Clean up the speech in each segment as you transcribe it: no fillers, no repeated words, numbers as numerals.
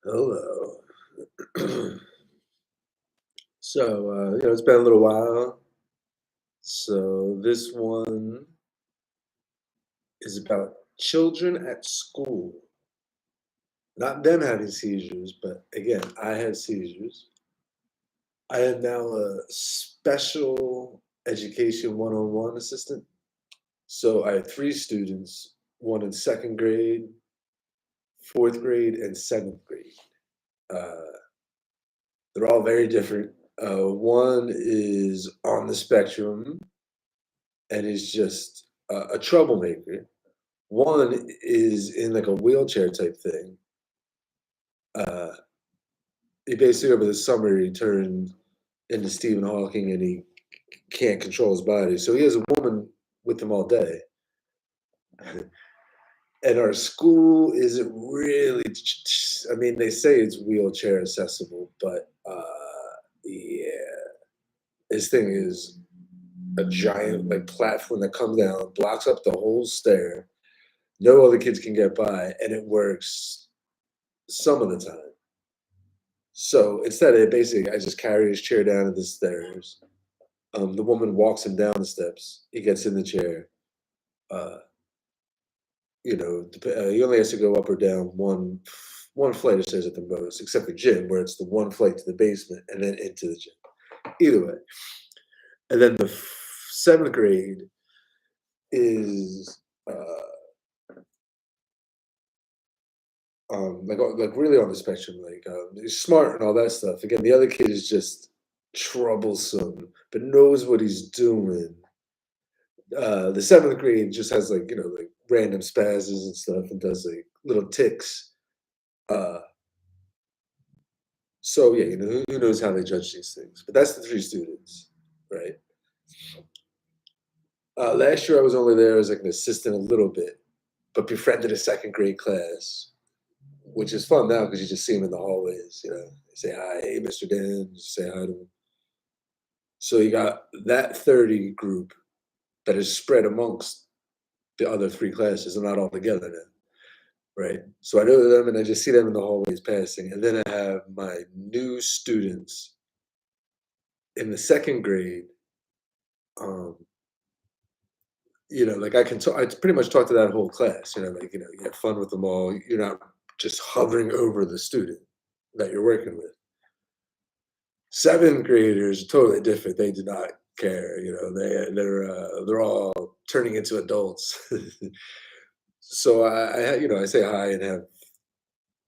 Hello. It's been a little while. So this one is about children at school. Not them having seizures, but again, I had seizures. I am now a special education one-on-one assistant. So I have three students, one in second grade, fourth grade, and seventh grade. Uh, they're all very different. One is on the spectrum and is just a troublemaker. One is in like a wheelchair type thing. Uh, he basically over the summer he turned into Stephen Hawking and he can't control his body. So he has a woman with him all day. And our school isn't really. I mean, they say it's wheelchair accessible, but yeah, this thing is a giant like platform that comes down, blocks up the whole stair. No other kids can get by, and it works some of the time. So instead, basically, I just carry his chair down the stairs. The woman walks him down the steps. He gets in the chair. Uh, he only has to go up or down one flight of stairs at the most, except for gym, where it's the one flight to the basement and then into the gym. Either way, and then the seventh grade is like really on the spectrum. He's smart and all that stuff. Again, the other kid is just troublesome, but knows what he's doing. The seventh grade just has like random spazzes and stuff, and does like little ticks. Uh, so yeah, who knows how they judge these things? But that's the three students, right? Last year I was only there as like an assistant a little bit, but befriended a second grade class, which is fun now because you just see them in the hallways. You say hi, hey, Mr. Dan, just say hi to them. So you got that 30 group that is spread amongst the other three classes and not all together now. Right. So I know them and I just see them in the hallways passing. And then I have my new students in the second grade. Um, like I can talk, I pretty much talk to that whole class, you have fun with them all. You're not just hovering over the student that you're working with. Seventh graders are totally different. They do not care. They're all turning into adults. So I say hi and have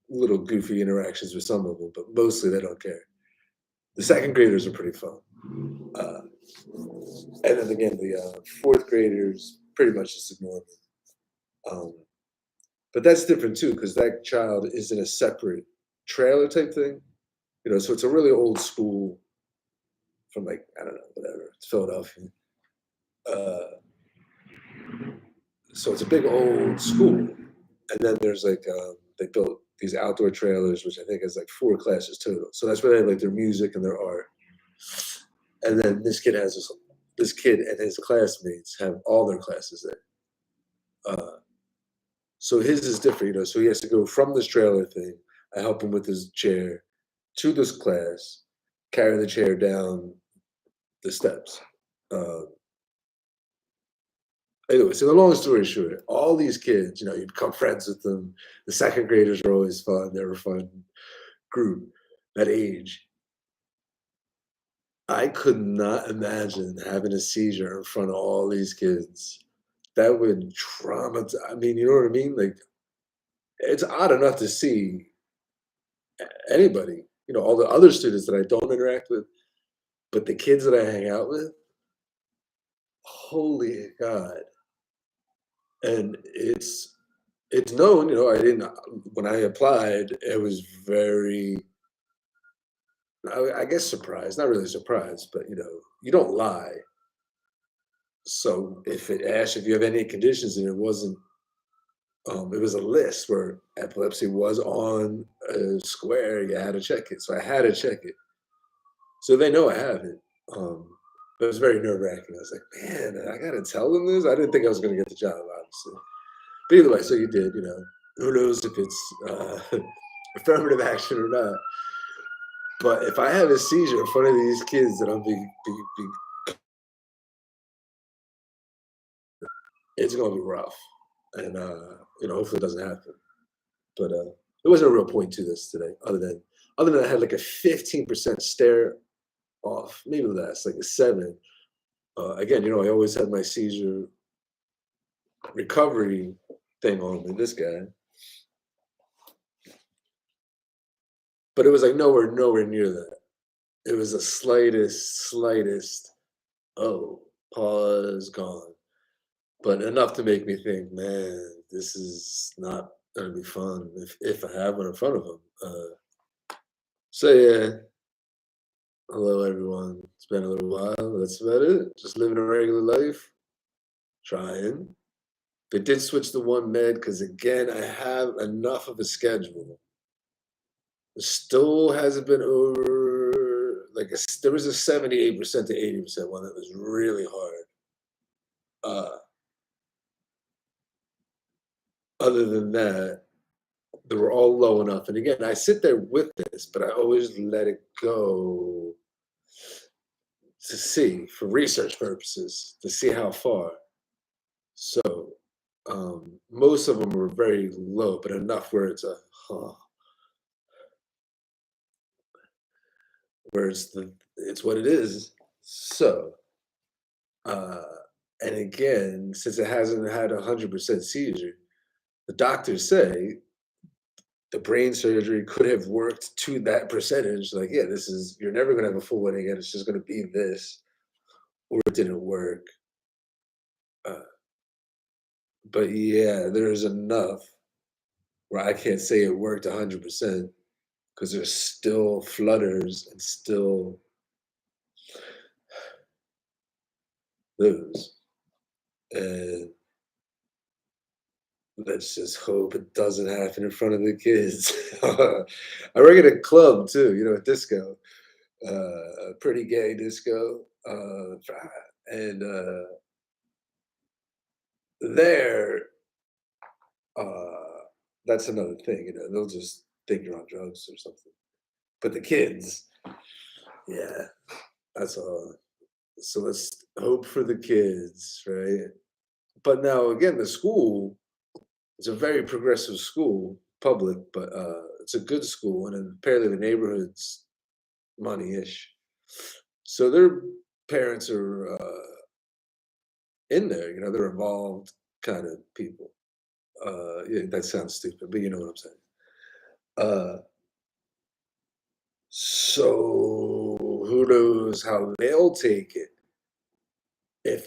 little goofy interactions with some of them, but mostly they don't care. The second graders are pretty fun. Uh, and then again, the fourth graders pretty much just ignore me. Um, but that's different too, because that child is in a separate trailer type thing. So it's a really old school from like, I don't know, whatever. It's Philadelphia. Uh, so it's a big old school. And then there's they built these outdoor trailers, which I think is like four classes total. So that's where they have like their music and their art. And then this kid and his classmates have all their classes there. So his is different, so he has to go from this trailer thing. I help him with his chair to this class, carry the chair down the steps. Uh, anyway, so the long story short, all these kids, you become friends with them. The second graders are always fun. They're a fun group that age. I could not imagine having a seizure in front of all these kids. That would traumatize. I mean, you know what I mean? Like, it's odd enough to see anybody, all the other students that I don't interact with, but the kids that I hang out with, holy God. And it's known, I didn't when I applied, it was very I guess surprised, not really surprised, but you don't lie. So if it asked if you have any conditions and it wasn't it was a list where epilepsy was on a square, you had to check it. So I had to check it. So they know I have it. Um, but it was very nerve wracking. I was like, man, I gotta tell them this. I didn't think I was gonna get the job, obviously. But either way, so you did. Who knows if it's affirmative action or not. But if I have a seizure in front of these kids that I'm be it's gonna be rough. And hopefully it doesn't happen. But there wasn't a real point to this today, other than I had like a 15% stare off, maybe less, like a 7. Again, I always had my seizure recovery thing on me, this guy. But it was like nowhere near that. It was the slightest, oh, pause, gone. But enough to make me think, man, this is not gonna be fun if I have one in front of him. So yeah, hello everyone. It's been a little while. That's about it. Just living a regular life, trying. They did switch to one med because again, I have enough of a schedule. It still hasn't been over. There was a 78% to 80% one that was really hard. Uh, Other than that, they were all low enough. And again, I sit there with this, but I always let it go to see for research purposes to see how far. So most of them were very low, but enough where it's a huh, where it's what it is. So uh, and again, since it hasn't had 100% seizure, the doctors say the brain surgery could have worked to that percentage. Like, yeah, you're never gonna have a full wedding again. It's just gonna be this, or it didn't work. Uh, but yeah, there's enough where I can't say it worked 100% because there's still flutters and still those. And let's just hope it doesn't happen in front of the kids. I work at a club too, a disco, a pretty gay disco. And there, uh, that's another thing, they'll just think you're on drugs or something. But the kids, yeah, that's all. So let's hope for the kids, right? But now again, the school, it's a very progressive school, public, but it's a good school, and apparently the neighborhood's money-ish. So their parents are in there, they're involved kind of people. Yeah, that sounds stupid, but you know what I'm saying. Uh, so who knows how they'll take it if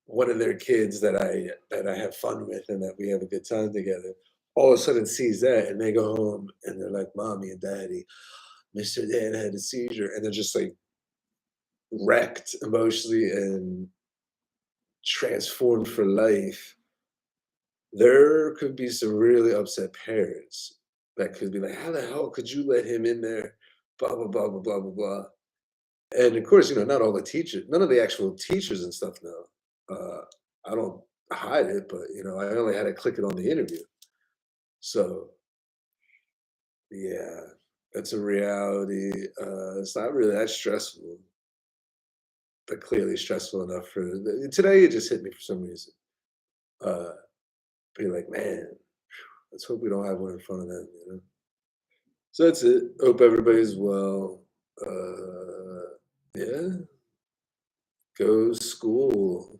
one of their kids that I have fun with and that we have a good time together all of a sudden sees that and they go home and they're like, mommy and daddy, Mr. Dan had a seizure, and they're just like wrecked emotionally and transformed for life. There could be some really upset parents that could be like, how the hell could you let him in there? Blah blah blah blah blah blah blah. And of course, not all the teachers, none of the actual teachers and stuff know. I don't hide it, but I only had to click it on the interview. So yeah, it's a reality. It's not really that stressful, but clearly stressful enough for today. It just hit me for some reason. Uh, be like, man, let's hope we don't have one in front of them. So that's it. Hope everybody's well. Yeah, go school.